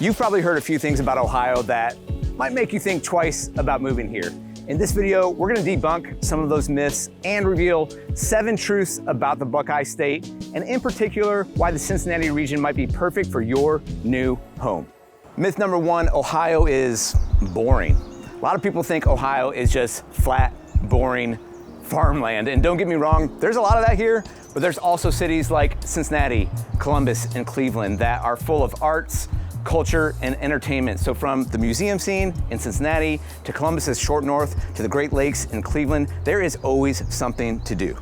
You've probably heard a few things about Ohio that might make you think twice about moving here. In this video, we're gonna debunk some of those myths and reveal 7 truths about the Buckeye State, and in particular, why the Cincinnati region might be perfect for your new home. Myth number 1, Ohio is boring. A lot of people think Ohio is just flat, boring farmland. And don't get me wrong, there's a lot of that here, but there's also cities like Cincinnati, Columbus, and Cleveland that are full of arts, culture, and entertainment. So from the museum scene in Cincinnati to Columbus's short north to the Great Lakes in Cleveland, there is always something to do.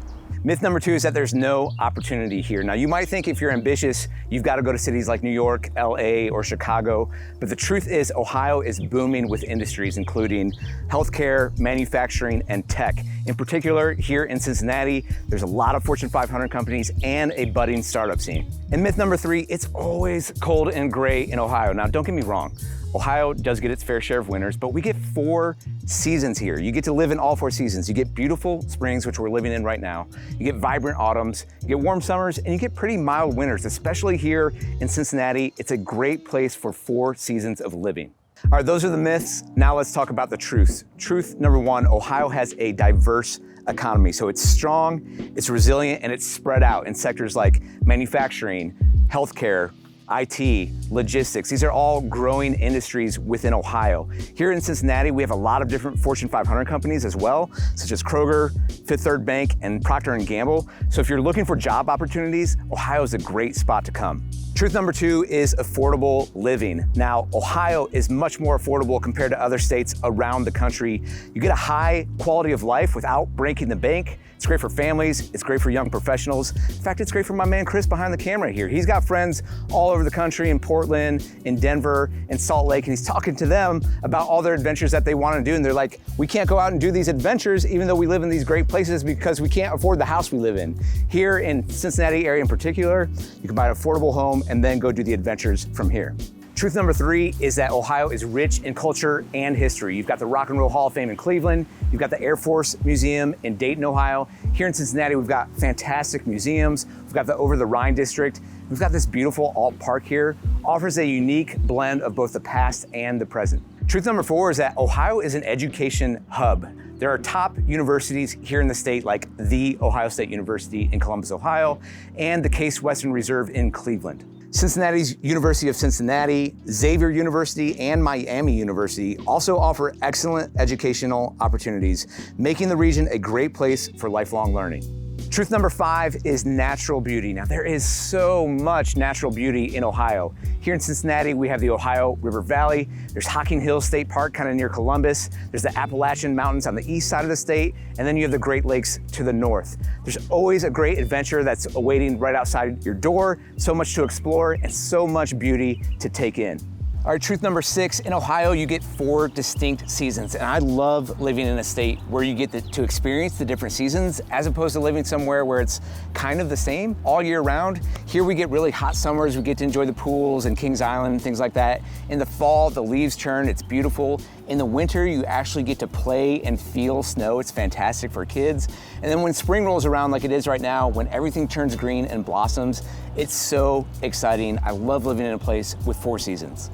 Myth number 2 is that there's no opportunity here. Now you might think if you're ambitious, you've got to go to cities like New York, LA, or Chicago, but the truth is Ohio is booming with industries including healthcare, manufacturing, and tech. In particular, here in Cincinnati, there's a lot of Fortune 500 companies and a budding startup scene. And myth number 3, it's always cold and gray in Ohio. Now don't get me wrong, Ohio does get its fair share of winters, but we get 4 seasons here. You get to live in all 4 seasons. You get beautiful springs, which we're living in right now. You get vibrant autumns, you get warm summers, and you get pretty mild winters, especially here in Cincinnati. It's a great place for 4 seasons of living. All right, those are the myths. Now let's talk about the truths. Truth number 1, Ohio has a diverse economy. So it's strong, it's resilient, and it's spread out in sectors like manufacturing, healthcare, IT, logistics. These are all growing industries within Ohio. Here in Cincinnati, we have a lot of different Fortune 500 companies as well, such as Kroger, Fifth Third Bank, and Procter & Gamble. So if you're looking for job opportunities, Ohio is a great spot to come. Truth number 2 is affordable living. Now, Ohio is much more affordable compared to other states around the country. You get a high quality of life without breaking the bank. It's great for families, it's great for young professionals. In fact, it's great for my man Chris behind the camera here. He's got friends all over the country, in Portland, in Denver, in Salt Lake, and he's talking to them about all their adventures that they want to do. And they're like, we can't go out and do these adventures even though we live in these great places because we can't afford the house we live in. Here in Cincinnati area in particular, you can buy an affordable home and then go do the adventures from here. Truth number 3 is that Ohio is rich in culture and history. You've got the Rock and Roll Hall of Fame in Cleveland. You've got the Air Force Museum in Dayton, Ohio. Here in Cincinnati, we've got fantastic museums. We've got the Over the Rhine District. We've got this beautiful alt park here. Offers a unique blend of both the past and the present. Truth number 4 is that Ohio is an education hub. There are top universities here in the state like the Ohio State University in Columbus, Ohio, and the Case Western Reserve in Cleveland. Cincinnati's University of Cincinnati, Xavier University, and Miami University also offer excellent educational opportunities, making the region a great place for lifelong learning. Truth number 5 is natural beauty. Now, there is so much natural beauty in Ohio. Here in Cincinnati, we have the Ohio River Valley. There's Hocking Hills State Park, kind of near Columbus. There's the Appalachian Mountains on the east side of the state, and then you have the Great Lakes to the north. There's always a great adventure that's awaiting right outside your door, so much to explore, and so much beauty to take in. All right, truth number 6, in Ohio, you get 4 distinct seasons. And I love living in a state where you get to experience the different seasons as opposed to living somewhere where it's kind of the same all year round. Here we get really hot summers. We get to enjoy the pools and Kings Island and things like that. In the fall, the leaves turn, it's beautiful. In the winter, you actually get to play and feel snow. It's fantastic for kids. And then when spring rolls around like it is right now, when everything turns green and blossoms, it's so exciting. I love living in a place with 4 seasons.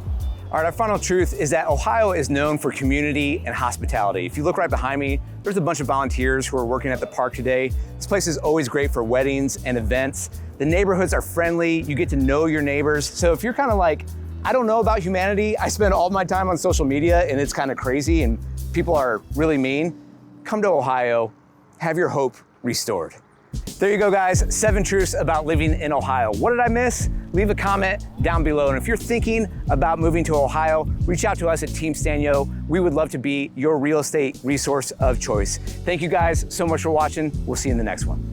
All right, our final truth is that Ohio is known for community and hospitality. If you look right behind me, there's a bunch of volunteers who are working at the park today. This place is always great for weddings and events. The neighborhoods are friendly. You get to know your neighbors. So if you're kind of like, I don't know about humanity, I spend all my time on social media and it's kind of crazy and people are really mean, come to Ohio, have your hope restored. There you go, guys. 7 truths about living in Ohio. What did I miss? Leave a comment down below. And if you're thinking about moving to Ohio, reach out to us at Team Sztanyo. We would love to be your real estate resource of choice. Thank you guys so much for watching. We'll see you in the next one.